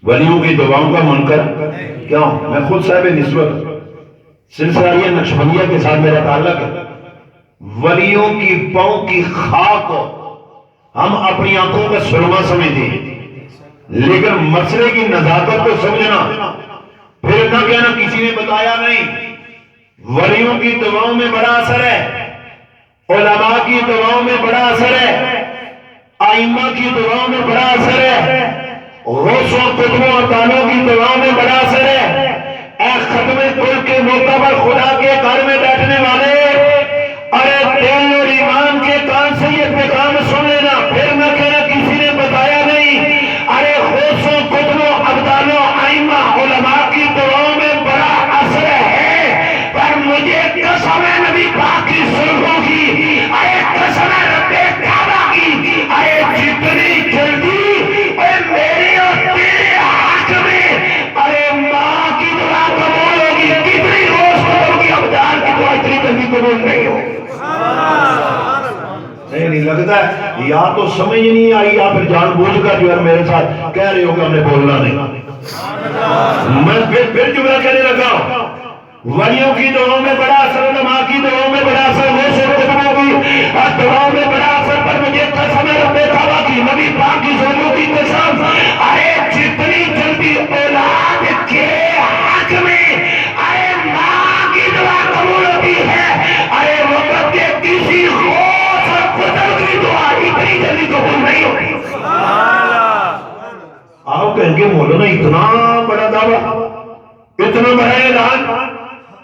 ولیوں کی دعاؤں کا منکر کیوں؟ میں خود صاحب نسبت سلسلہ یہ نقشبندیہ کے ساتھ میرا تعلق ہے۔ ولیوں کی پاؤں کی خاک کو ہم اپنی آنکھوں کا سرما سمجھتے ہیں، لیکن مسئلے کی نزاکت کو سمجھنا، پھر نہ کہنا کسی نے بتایا نہیں۔ ولیوں کی دعاؤں میں بڑا اثر ہے، علماء کی دعاؤں میں بڑا اثر ہے، ائمہ کی دعاؤں میں بڑا اثر ہے، غوثوں قطبوں اور دانوں کی دعاؤں میں بڑا اثر ہے۔ اے ختم کل کے موقع پر خدا کے گھر میں بیٹھنے والے، ارے دل اور ایمان کے کان سے یہ پیغام سن لینا، پھر نہ کہنا کسی نے بتایا نہیں۔ ارے غوثوں قطبوں ابدالوں ائمہ علماء کی دعاؤں میں بڑا اثر ہے، پر مجھے قسم ہے نبی پاک کی سلطوں کی، ارے قسم ہے رب کعبہ کی، ارے جتنی جلدی میرے اور تیرے حق میں ارے ماں کی دعا قبول ہوگی، کتنی روز قبول کی ابدال کی دعا اتنی جلدی قبول نہیں ہوگی۔ نہیں لگتا ہے یا تو سمجھ نہیں آئی یا پھر جان بوجھ کر جو ہے میرے ساتھ کہہ رہے ہو کہ ہم نے بولنا نہیں۔ میں پھر جملہ کہنے لگا، ولیوں کی دعاؤں میں بڑا اثر، علماء کی دعاؤں میں بڑا اثر، غوثوں قطبوں کی دعاؤں میں بڑا اثر، پر مجھے قسم ہے رب کعبہ کی، نبی پاک کی ظلموں کی قسم، ارے جتنی جلدی اولاد کے حق میں ارے ماں کی دعا قبول ہوتی ہے، ارے وقت کے کسی غوث اور قطب کی دعا اتنی جلدی قبول نہیں ہوتی۔ آپ کہیں گے مولانا اتنا بڑا دعویٰ، اتنا بڑا اعلان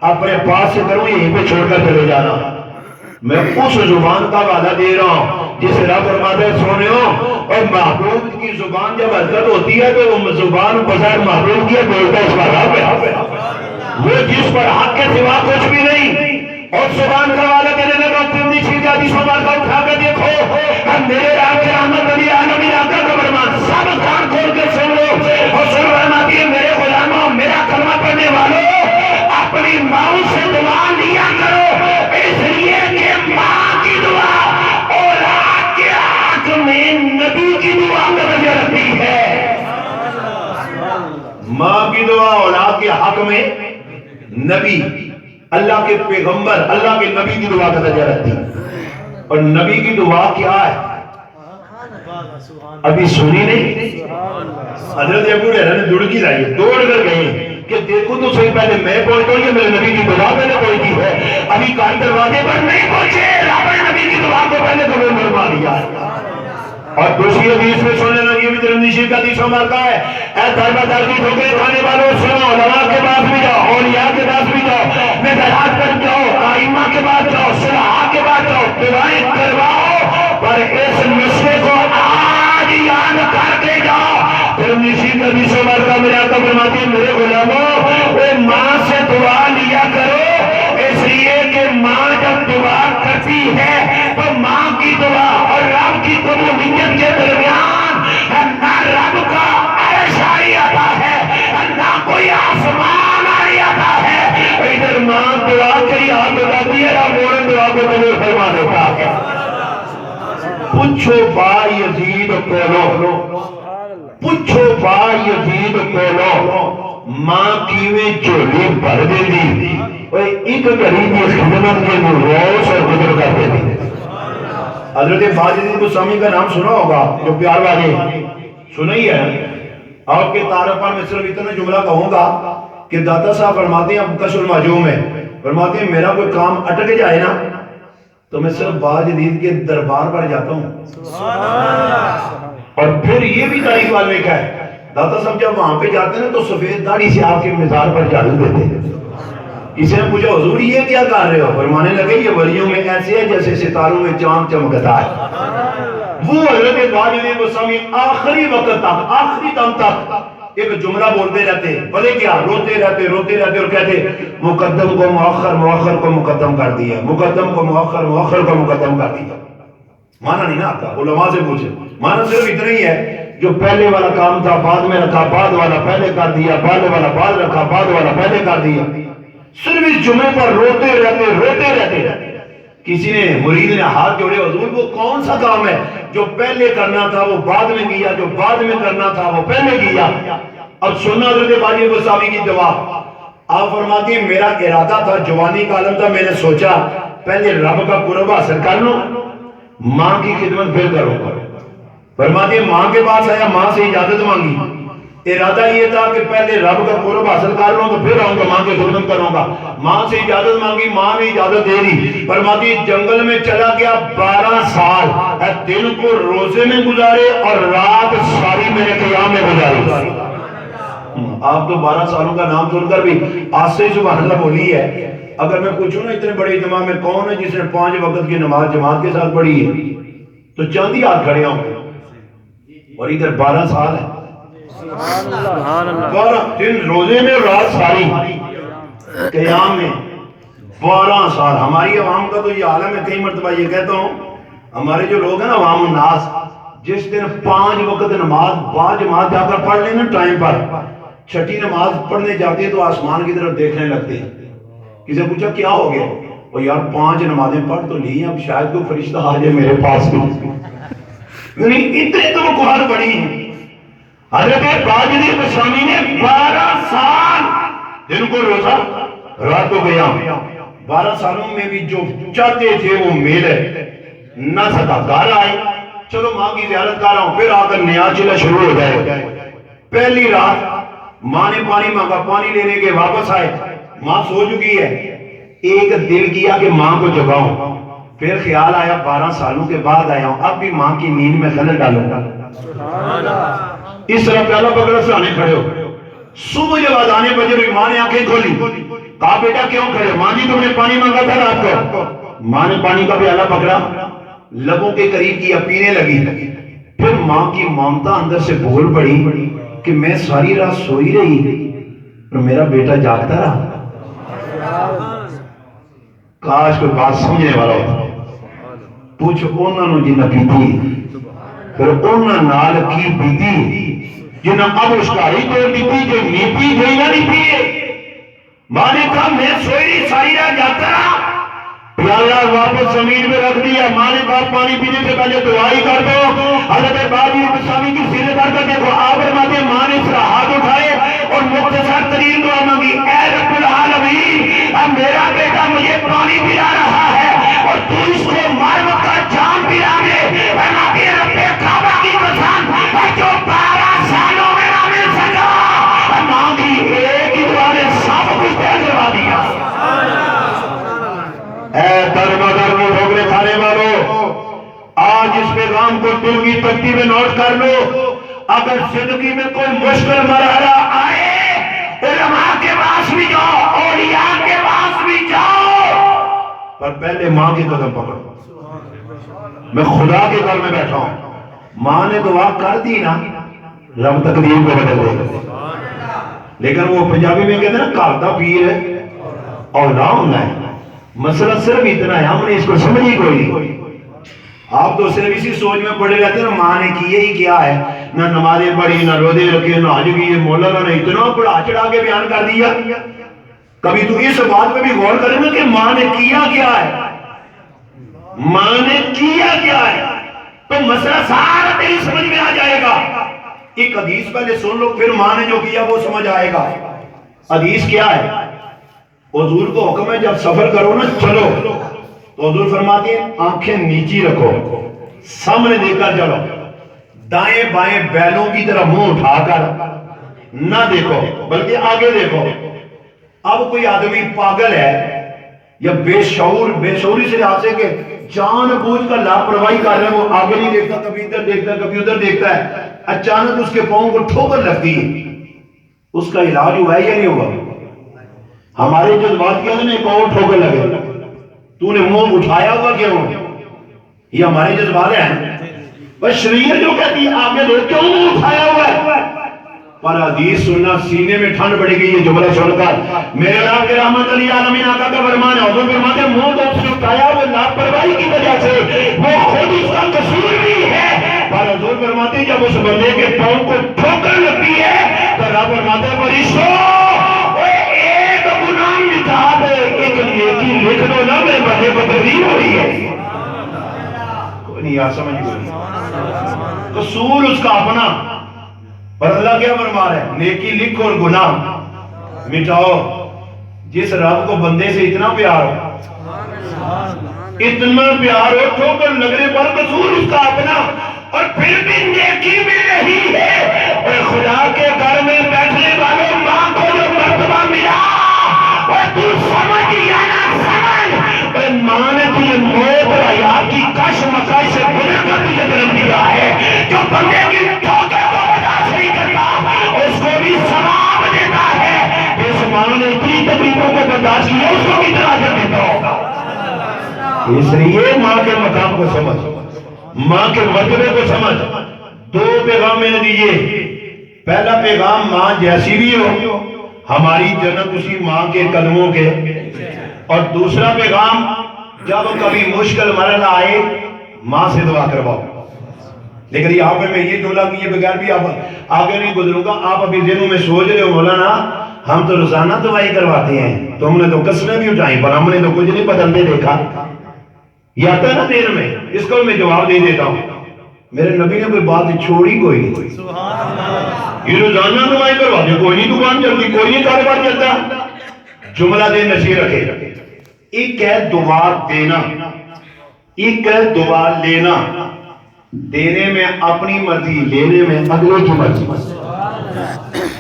اپنے پاس سے کروں یہیں پہ چھوڑ کر چلے جانا؟ میں اس زبان کا وعدہ دے رہا ہوں جس رب فرماتے ہیں سنو، اور محبوب کی زبان جب حرکت ہوتی ہے تو وہ زبان بظاہر محبوب کی بولتا ہے اس کا رب ہے، وہ جس پر حق کے سوا کچھ بھی نہیں۔ اور زبان کا وعدہ دینے لگا، تم چیز حدیث مبارکہ اٹھا کر دیکھو، میرے رب کے رحمت نبی عالمین آقا کا فرمان، سب کان کھول کے سن لو، اور سن فرماتی ہے ماں کی دعا اولاد کے حق میں نبی اللہ کے پیغمبر اللہ کے نبی کی دعا کا درجہ رکھتی ہے۔ اور نبی کی دعا کیا ہے ابھی سنی نہیں؟ حضرت ابو ہریرہ نے دڑکی لائی دوڑ کر گئے کہ دیکھو تو صحیح پہلے میں پہنچتا ہوں یہ میرے نبی کی دعا پہلے پہنچی ہے، ابھی کان دروازے پر نہیں پہنچے رب نے نبی کی دعا کو پہلے قبول فرما لیا۔ اور دوسری حدیث میں سننے لگی بھی ترمذی شریف کا حدیث میں مرکا ہے، اے دربہ در کی ٹھوکریں کھانے والوں سنو، علماء کے پاس بھی جاؤ، اولیاء کے پاس بھی جاؤ، نظرات پر جاؤ، ائمہ کے پاس جاؤ، صلحاء کے پاس جاؤ، دعائیں کرواؤ، پر اس مسئلے کو آج یاد کر کے جاؤ۔ ترمذی شریف کا حدیث میں مرکا میرے آقا فرماتے ہیں میرے غلاموں اے ماں سے دعا لیا کرو، اس لیے کہ ماں جب دعا کرتی ہے تو ماں کی دعا اور رب کی قبولیت کے درمیان نہ رب کا عرش آئی آتا ہے نہ کوئی آسمان آئی آتا ہے، ادھر ماں دعا کری ہاتھ اٹھاتی ہے رب فوراً دعا کو قبول فرما دیتا ہے۔ پوچھو با یزید کولو، پوچھو با یزید کولو ماں کیویں جھولی بھر دیندی، اوے ایک گھڑی دی خدمت کے روز اور گزر کرتے تھے۔ حضرت باجدین بسامی کا نام سنا ہوگا جو پیار والے سنا ہی ہے۔ آپ کے تعارف پر میں صرف اتنا جملہ کہوں گا کہ داتا صاحب فرماتے ہیں کشف المحجوب میں فرماتے ہیں میرا کوئی کام اٹک جائے نا تو میں صرف باجدین کے دربار پر جاتا ہوں، اور پھر یہ بھی تاریخ والے کا ہے داتا صاحب جب وہاں پہ جاتے ہیں تو سفید داڑھی سے آپ کے مزار پر جھاڑو دیتے ہیں۔ کسی نے پوچھا حضور یہ کیا کر رہے ہو؟ فرمانے لگے یہ ولیوں میں ایسے ہے جیسے ستاروں میں چاند چمکتا ہے۔ وہ حضرت باجدین بسامی آخری وقت تک آخری دم تک ایک جملہ بولتے رہتے، بھلے کیا روتے رہتے اور کہتے مقدم کو مؤخر مؤخر کو مقدم کر دیا، مقدم کو مؤخر مؤخر کو مقدم کر دیا۔ مانا نہیں نا آتا، علماء سے پوچھے، مانا صرف اتنا ہی ہے جو پہلے والا کام تھا بعد میں رکھا، بعد والا پہلے کر دیا، بعد والا بعد رکھا، بعد والا پہلے کر دیا۔ صرف اس جمعے پر روتے رہتے۔ کسی نے مرید نے ہاتھ جوڑے حضور وہ کون سا کام ہے جو پہلے کرنا تھا وہ بعد میں کیا، جو بعد میں کرنا تھا وہ پہلے کیا؟ اب سننا حضرت باجدین بسامی کی جواب، آپ فرماتی ہیں میرا ارادہ تھا، جوانی کا عالم تھا، میں نے سوچا پہلے رب کا قرب حاصل کر لوں، ماں کی خدمت پھر کروں گا۔ فرماتی ہیں ماں کے پاس آیا، ماں سے اجازت مانگی، ارادہ یہ تھا کہ پہلے رب کا قرب حاصل کر لوں تو پھر آؤں گا ماں کی خدمت کروں گا۔ ماں سے اجازت مانگی، ماں نے اجازت دے دی۔ فرماتی جنگل میں چلا گیا 12 سال، دن کو روزے میں گزارے اور رات ساری میرے قیام میں گزاری۔ آپ تو 12 سالوں کا نام سن کر بھی آج سے سبحان اللہ بولی ہے۔ اگر میں پوچھوں نا اتنے بڑے اجتماع میں کون ہے جس نے 5 وقت کی نماز جماعت کے ساتھ پڑھی ہے تو چند ہی ہاتھ کھڑے ہوں، اور ادھر 12 سال ہے، 12 دن روزے میں اور رات ساری قیام میں 12 سال۔ ہماری عوام کا تو یہ عالم ہے، کئی مرتبہ یہ کہتا ہوں ہمارے جو لوگ ہیں نا عوام الناس، جس دن 5 وقت نماز با جماعت جا کر پڑھ لینا ٹائم پر، چھٹی نماز پڑھنے جاتے ہیں تو آسمان کی طرف دیکھنے لگتے ہیں۔ کسی نے پوچھا کیا ہو گیا؟ وہ یار 5 نمازیں پڑھ تو لی ہیں، اب شاید کوئی فرشتہ آ جائے میرے پاس بھی، یعنی اتنے تو کوہر پڑی ہیں۔ حضرت باجدین بسامی نے 12 سال دن کو روزہ رات کو قیام، 12 سالوں میں بھی جو چاہتے تھے وہ میرے نہ سکا۔ گھر آئے چلو ماں کی زیارت کر رہا ہوں، پھر آ کر نیا چلا شروع ہو جائے۔ پہلی رات ماں نے پانی مانگا، پانی لینے کے واپس آئے، ماں سو چکی ہے۔ ایک دل کیا کہ ماں کو جگاؤں، پھر خیال آیا 12 سالوں کے بعد آیا ہوں، اب بھی ماں کی نیند میں خلل ڈالوں گا۔ اس طرح پیالہ پکڑا سرانے کھڑے ہو، صبح جب اذان فجر ہوئی ماں نے آنکھیں کھولی، کہا بیٹا کیوں کھڑے؟ ماں جی تم نے پانی مانگا تھا رات کو۔ ماں نے پانی کا پیالہ پکڑا، لبوں کے قریب کیا، پینے لگی۔ پھر ماں کی ممتا اندر سے بول پڑی کہ میں ساری رات سوئی رہی اور میرا بیٹا جاگتا رہا۔ کاش کوئی بات سمجھنے والا ہوتا۔ پوچھ انہوں نے جنہ پیتی، پھر انہوں نال کی بیتی جنہ اب اشکاری توڑ دیتی جو نیپی جو نہ نیپی ہے۔ ماں نے کہا میں سوئی ساری رات جاتا رہا، پیالہ واپس زمین میں رکھ دیا۔ ماں نے کہا پانی پینے سے پہلے دعائی کر دو۔ حضرت باجدین بسامی کی سینے پر کر دیکھو، آپ فرماتے ہیں ماں نے اس طرح ہاتھ اٹھائے اور پانی پلا رہا ہے اور تو اس کو مرم کا جام پلا دے، نبی رب کعبہ کی قسم جو 12 سالوں میں نہ مل سکا، ماں کی ایک ہی دعا نے سب کچھ طے کروا دیا۔ اے در بدر کو ٹھوکرے کھانے والوں، آج اس پیغام کو دل کی تختی میں نوٹ کر لو۔ اگر زندگی میں کوئی مشکل مرحلہ آئے، علماء کے پاس بھی جاؤ، اولیاء کے پاس بھی جاؤ، پر پہلے ماں کے قدم پکڑو۔ میں خدا کے گھر میں بیٹھا ہوں، ماں نے دعا کر دی نا، رب تقدیر کو بدل دے گا۔ لیکن وہ پنجابی میں کہتے ہیں نا، کارتا پیر ہے اور نہ ہونا ہے۔ مسئلہ صرف اتنا ہے، ہم نے اس کو سمجھی کوئی نہیں۔ آپ تو صرف اسی سوچ میں پڑے رہتے ہیں نا، ماں نے کیے ہی کیا ہے، نہ نمازیں پڑھی، نہ روزے رکھے، نہ حج کیے۔ مولانا نے اتنا بڑا چڑھا کے بیان کر دیا۔ کبھی تو اس بات پہ بھی غور کریں نا کہ ماں نے کیا کیا ہے، ماں نے کیا کیا ہے، تو مسئلہ سارا تیری سمجھ میں آ جائے گا۔ ایک حدیث پہلے سن لو، پھر ماں نے جو کیا وہ سمجھ آئے گا۔ حدیث کیا ہے؟ حضور کو حکم ہے جب سفر کرو نا چلو، تو حضور فرماتے ہیں آنکھیں نیچی رکھو، سامنے دیکھ کر چلو، دائیں بائیں بیلوں کی طرح منہ اٹھا کر نہ دیکھو بلکہ آگے دیکھو۔ اب کوئی آدمی پاگل ہے یا بے شعوری سے لحاظ سے کہ جان بوجھ کر لاپرواہی کر رہے ہیں، وہ آگے نہیں دیکھتا، کبھی ادھر دیکھتا ہے کبھی ادھر دیکھتا ہے، اچانک اس کے پاؤں کو ٹھوکر لگتی ہے، اس کا علاج ہوا ہے یا نہیں ہوا؟ ہمارے جذبات کے اندر ایک اور ٹھوکر لگے، تو نے منہ اٹھایا ہوا کیوں؟ یہ ہمارے جذبات ہیں، بس شریعت جو کہتی ہے آگے دیکھ، کیوں منہ اٹھایا ہوا ہے؟ پر حدیث سننا، سینے میں ٹھنڈ پڑے گی یہ جملہ سن کر۔ میرے رب کے رحمت علی عالمین آقا کا فرمان ہے، حضور فرماتے ہیں منہ تو اس نے اٹھایا وہ لاپرواہی کی وجہ سے، وہ خود اس کا قصور بھی ہے، پر حضور فرماتے ہیں جب اس بندے کے پاؤں کو ٹھوکر لگتی ہے تو رب فرماتے ہیں فرشتوں ایک گناہ مٹا دے، ایک نیکی لکھ دو نا، میرے بندے کو تکلیف ہو رہی ہے۔ کوئی نہیں یار سمجھ گئی، قصور اس کا اپنا، اور اللہ کیا فرما رہا ہے؟ نیکی لکھ اور گناہ مٹاؤ۔ جس رب کو بندے سے اتنا پیار ہو، اتنا پیار ہو، ٹھوکر لگنے پر قصور اس کا اپنا، اور پھر بھی نیکی میں نہیں ہے۔ اور خدا کے گھر میں بیٹھنے والوں، ماں کو جو مرتبہ ملا، اور تو سمجھ یا نہ سمجھ، اور ماں نے تجھے موت اور حیات کی کش مکش سے گزر کر تجھے جنم دیا ہے، جو بندے کی ٹھوکر کو برداشت نہیں کرتا اس کو بھی ثواب دیتا ہے۔ اس ماں نے اتنی تکلیفوں کو برداشت کیا، اس کو بھی اجر دیتا ہوگا۔ اس لیے ماں کے مقام کو سمجھ، ماں کے مرتبے کو سمجھ۔ دو پیغام میں نے دیے، پہلا پیغام ماں جیسی بھی ہو ہماری جنت اسی ماں کے قدموں کے، اور دوسرا پیغام جب کبھی مشکل مرحلہ آئے ماں سے دعا کرواؤ۔ لیکن یہاں پہ میں یہ جملہ کیے بغیر بھی آپ آگے نہیں گزروں گا۔ آپ ابھی ذہنوں میں سوچ رہے ہو مولانا ہم تو روزانہ دعائی کرواتے ہیں، تم نے تو قسمیں بھی اٹھائیں پر ہم نے تو کچھ نہیں بدلتے دیکھا۔ یہ آتا ہے نا ذہن میں، اس کو میں جواب دے دیتا ہوں۔ میرے نبی نے کوئی بات چھوڑی کوئی نہیں، یہ روزانہ دعائی کرواتے، کوئی نہیں دکان چلتی، کوئی نہیں کاروبار چلتا۔ جملہ دے نصیحت رکھے، ایک ہے دعا دینا، ایک ہے دعا لینا۔ دینے میں اپنی مرضی، لینے میں اگلے کی مرضی۔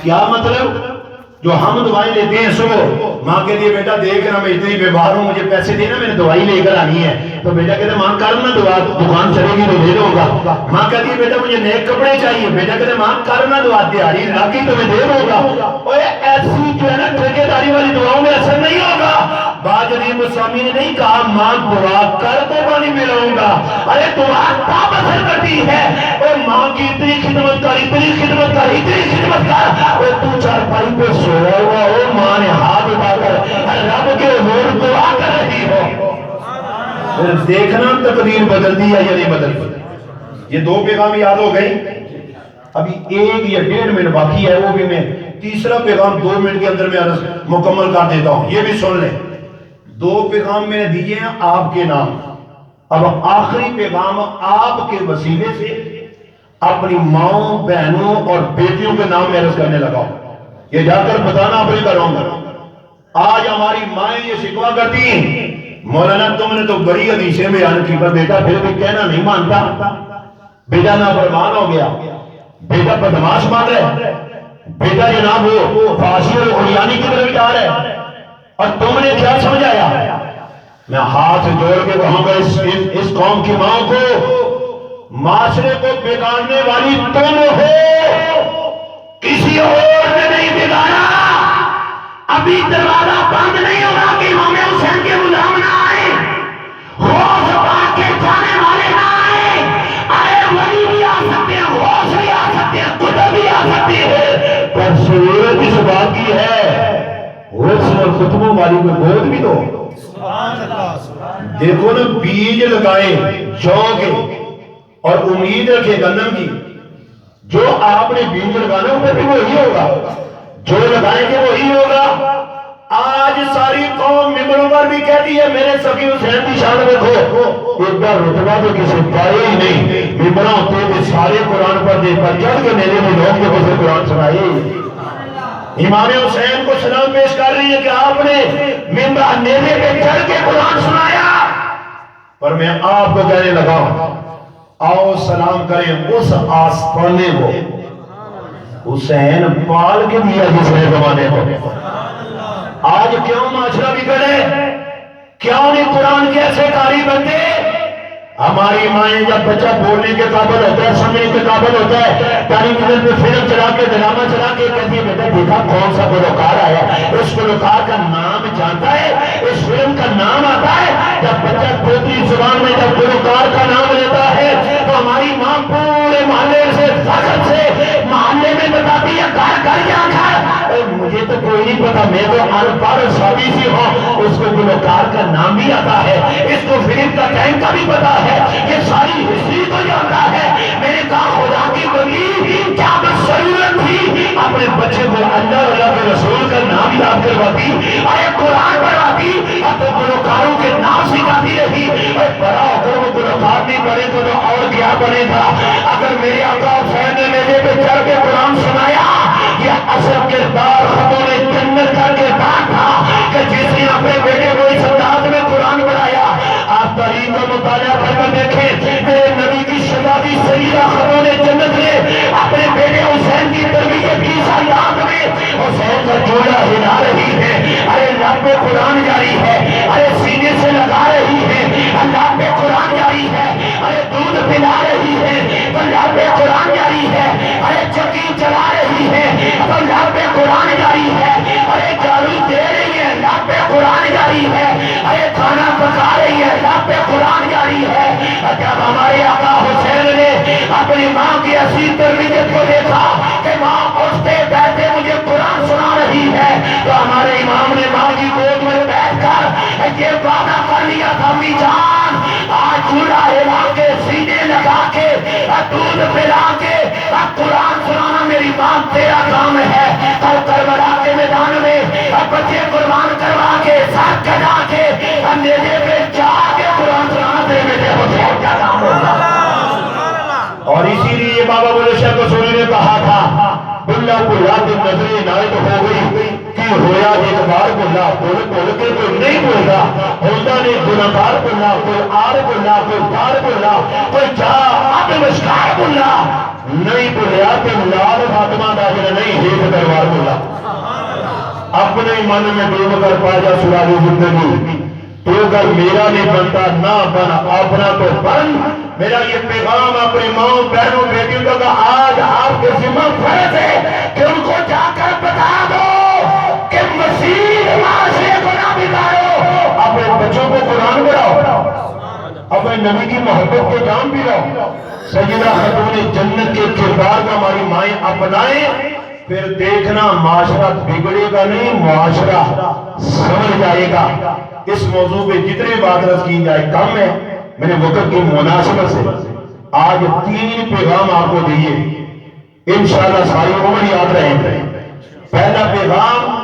کیا مطلب؟ جو ہم دعائیں لیتے ہیں صبح ماں کے لیے بیٹا دیکھ نا میں اتنی بیمار ہوں، مجھے پیسے دینا، میں نے دوائی لے کر آنی ہے، تو بیٹا کہتے ماں کر نا دعا، دکان چلے گی تو دے دوں گا۔ ماں کہتی ہے بیٹا مجھے نئے کپڑے چاہیے، بیٹا کہتے ماں کر نا دعا، دیہاری لاگی تو میں دے دوں گا۔ اور ایسی جو ہے نا ٹھیکیداری والی دعاؤں میں اثر نہیں ہوگا۔ بعض عظیم السامی نے نہیں کہا ماں دعا کر تو پانی ملاؤں گا، ارے دعا تب اثر کرتی ہے اور ماں کی اتنی خدمت کر، اتنی خدمت کر، اتنی خدمت کر، اور تو چارپائی پہ سویا ہوا ہو، ماں نے ہاتھ اٹھا کر رب کے حضور دعا کر رہی ہو، پھر دیکھنا تقدیر بدلتی ہے یا نہیں بدلتی۔ یہ دو پیغام یاد ہو گئے۔ ابھی 1 یا 1.5 منٹ باقی ہے، وہ بھی میں تیسرا پیغام 2 منٹ کے اندر میں مکمل کر دیتا ہوں، یہ بھی سن لیں۔ 2 پیغام میں نے دیے ہیں آپ کے نام، اب آخری پیغام آپ کے وسیلے سے اپنی ماؤں، بہنوں اور بیٹیوں کے نام میں عرض کرنے لگا ہوں۔ یہ جا کر بتانا اپنے گھروں میں۔ آج ہماری مائیں یہ شکوہ کرتی ہیں مولانا تم نے تو بڑی حدیثیں بیان کی، پر بیٹا پھر بھی کہنا نہیں مانتا، بیٹا نافرمان ہو گیا، بیٹا بدماش بن رہا ہے، بیٹا جناب وہ فحاشی اور عریانی کی طرف جا رہا ہے، اور تم نے کیا سمجھایا؟ میں ہاتھ جوڑ کے کہوں گا اس قوم کی ماں کو، معاشرے کو بگاڑنے والی تم ہو، کسی اور نے نہیں بگاڑا۔ ابھی دروازہ بند نہیں ہوگا کہ امام حسین کے غلام نہ آئے، غوث پاک کے جانے والے نہ آئے۔ ارے ولی بھی آ سکتے ہیں، غوث بھی آ سکتے ہیں، قطب بھی آ سکتے ہیں، پر ضرورت اس بات کی ہے غوث اور قطبوں والی کو گود بھی دو۔ دیکھو نا، بیج لگائے جو کے اور امید رکھے گندم کی، جو آپ نے بیج لگانا وہ بھی وہی ہوگا، جو لگائیں گے وہی ہوگا۔ آج ساری قوم ممبروں پر بھی کہتی ہے میرے سبھی حسین کی شان دیکھو، ایک بار رتبہ تو کسی پائے ہی نہیں، ممبروں ہوتے تھے سارے قرآن پر دے پر چڑھ کے میرے میں لوگ کے اسے قرآن سنائے۔ امام حسین کو سلام پیش کر رہی ہے کہ آپ نے ممبر نیزے پہ چڑھ کے قرآن سنایا، پر میں آپ کو کہنے لگا آؤ سلام کریں اس آستانے کو حسین پال کے دیا جس نے زمانے کو۔ آج کیوں معاشرہ بگڑے؟ کیوں نہیں قرآن کے ایسے قاری بنتے؟ ہماری مائیں جب بچہ بولنے کے قابل ہوتا ہے، سمجھنے کے قابل ہوتا ہے، ٹیلی ویژن پہ فلم چلا کے ڈرامہ چلا کے کہتی ہے بیٹا دیکھا کون سا گلوکار آیا، اس گلوکار کا نام جانتا ہے، اس فلم کا نام آتا ہے۔ جب بچہ دوسری زبان میں جب گلوکار کا نام لیتا ہے تو ہماری ماں پورے محلے سے فخر سے محلے میں بتاتی ہے گھر گھر جا کر مجھے تو کوئی نہیں پتا، میں تو ان پڑھ سبھی سی ہوں، اس کو گلوکار کا نام بھی آتا ہے، اس کو فلم کا ٹائم کا بھی پتا ہے، یہ ساری ہسٹری کو جانتا ہے۔ میں نے کہا خدا کی بندی کیا بس ضرورت تھی اپنے بچے کو اللہ اور اللہ کے رسول کا نام یاد کرواتی، ارے قرآن پڑھاتی، اب تو گلوکاروں کے نام سکھاتی رہی۔ بڑا ہو کر وہ گلوکار نہیں بنے تو اور کیا بنے گا؟ اگر میرے آقا حسین نے میرے پہ چڑھ کے قرآن سنایا، یہ اصل کردار خطوں نے جنت کا کردار تھا کہ جس نے اپنے بیٹے کو اس انداز میں قرآن پڑھایا۔ آپ تاریخ کا مطالعہ کر کے دیکھیں، میرے نبی کی شہزادی سیدہ خاتون جنت نے اپنے بیٹے حسین کی تربیت کی اس انداز میں حسین کا جوڑا ہلا رہی ہے، ارے لب پہ قرآن جاری ہے، ارے سینے سے لگا رہی ہے، اللہ پہ قرآن جاری ہے، ارے دودھ پلا رہی ہے تو اللہ پہ قرآن جاری ہے، ارے چکی چلا رہی ہے تو اللہ پہ قرآن جاری ہے، ارے جھاڑو دے رہی ہے اللہ پہ قرآن جاری ہے، ارے کھانا پکا رہی ہے اللہ پہ قرآن جاری ہے۔ جب ہمارے آقا حسین نے اپنی ماں کی ایسی تربیت کو دیکھا کہ ماں اٹھتے بیٹھتے مجھے قرآن سنا رہی ہے، تو ہمارے امام نے ماں کی گود میں بیٹھ کر یہ وعدہ کر لیا تھا امی جان آج چولہا ہلا کے سینے لگا کے دودھ پلا کے قرآن سنانا میری ماں تیرا کام ہے۔ کل کربلا کے میدان میں بچے قربان کروا کے ساتھ کٹا کے نیزے پہ جا کے قرآن سنانا تیرے بیٹے حسین کا کام ہوگا۔ اور اسی لیے بابا بلے شاہ قصوری نے کہا تھا بلا بلا کی نظر عنایت ہو گئی کہ ہویا ایک بار بلا بول بول کے کوئی نہیں بولتا، ہوتا نے گناہگار بلا، کوئی آر بلا، کوئی دار بلا، کوئی جا مشکار بلا نہیں بولیا کہ لال فاطمہ دا جڑا نہیں ہیٹ دربار بلا۔ اپنے من میں ڈوب کر پا جا سراغ زندگی، تو اگر میرا نہیں بنتا نہ بنا اپنا تو بن۔ میرا یہ پیغام اپنی ماں بہنوں بیٹیوں کا آج آپ کے ذمہ فرض ہے کہ ان کو جا کر بتا دو کہ مسیح معاشرے کو نہ بگاڑو، اپنے بچوں کو قرآن پڑھاؤ، اپنے نبی کی محبت کے جام بھی رہو۔ سیدہ خاتون جنت کے کردار کا ہماری مائیں اپنائیں، پھر دیکھنا معاشرہ بگڑے گا نہیں، معاشرہ سمجھ جائے گا۔ اس موضوع پہ جتنے بات رس کی جائے کم ہے۔ میں نے وقت کی مناسبت سے آج 3 پیغام آپ کو دیے، انشاءاللہ ساری عمر یاد رہیں گے۔ پہلا پیغام،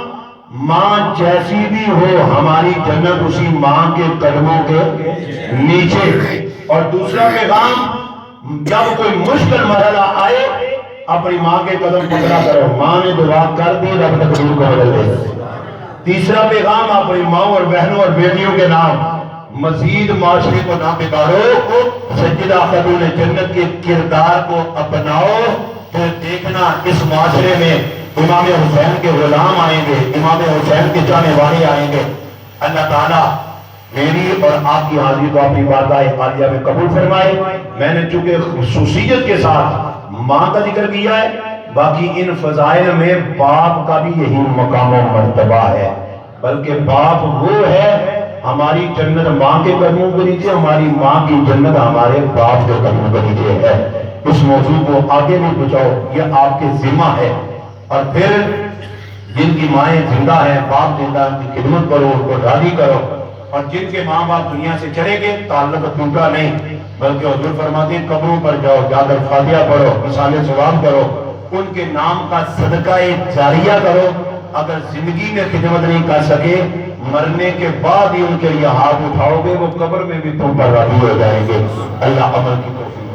ماں جیسی بھی ہو ہماری جنت اسی ماں کے قدموں کے نیچے۔ اور دوسرا پیغام، جب کوئی مشکل مرحلہ آئے اپنی ماں کے قدم پکڑا کرو، ماں نے دعا کر دی رب تقدیر کو بدل دے۔ تیسرا پیغام، اپنی ماں اور بہنوں اور بیٹیوں کے نام مزید معاشرے کو نہ بگاڑو، سیدہ خاتون جنت کے کردار کو اپناؤ، پھر دیکھنا اس معاشرے میں امام حسین کے غلام آئیں گے، امام حسین کے چاہنے والے آئیں گے۔ اللہ تعالیٰ میری اور آپ کی حاضری کو اپنی بارگاہ عالیہ میں قبول فرمائے۔ میں نے چونکہ خصوصیت کے ساتھ ماں کا ذکر کیا ہے، باقی ان فضائل میں باپ کا بھی یہی مقام و مرتبہ ہے، بلکہ باپ وہ ہے، ہماری جنت ماں کے قدموں کے نیچے، ہماری ماں کی جنت ہمارے باپ کے قدموں کے نیچے ہے۔ اس موضوع کو آگے بھی پہنچاؤ، یہ آپ کے ذمہ ہے۔ اور پھر جن کی مائیں زندہ ہیں، باپ زندہ ہیں، ان کی خدمت کرو، ان کو راضی کرو، اور جن کے ماں باپ دنیا سے چلے گئے تعلق ٹوٹا نہیں، بلکہ حضور فرماتے ہیں قبروں پر جاؤ، جا کر فاتحہ پڑھو، مثال ثواب کرو، ان کے نام کا صدقہ جاریہ کرو۔ اگر زندگی میں خدمت نہیں کر سکے، مرنے کے بعد ہی ان کے لیے ہاتھ اٹھاؤ گے، وہ قبر میں بھی تم پر راضی ہو جائیں گے۔ اللہ عمل کی توفیق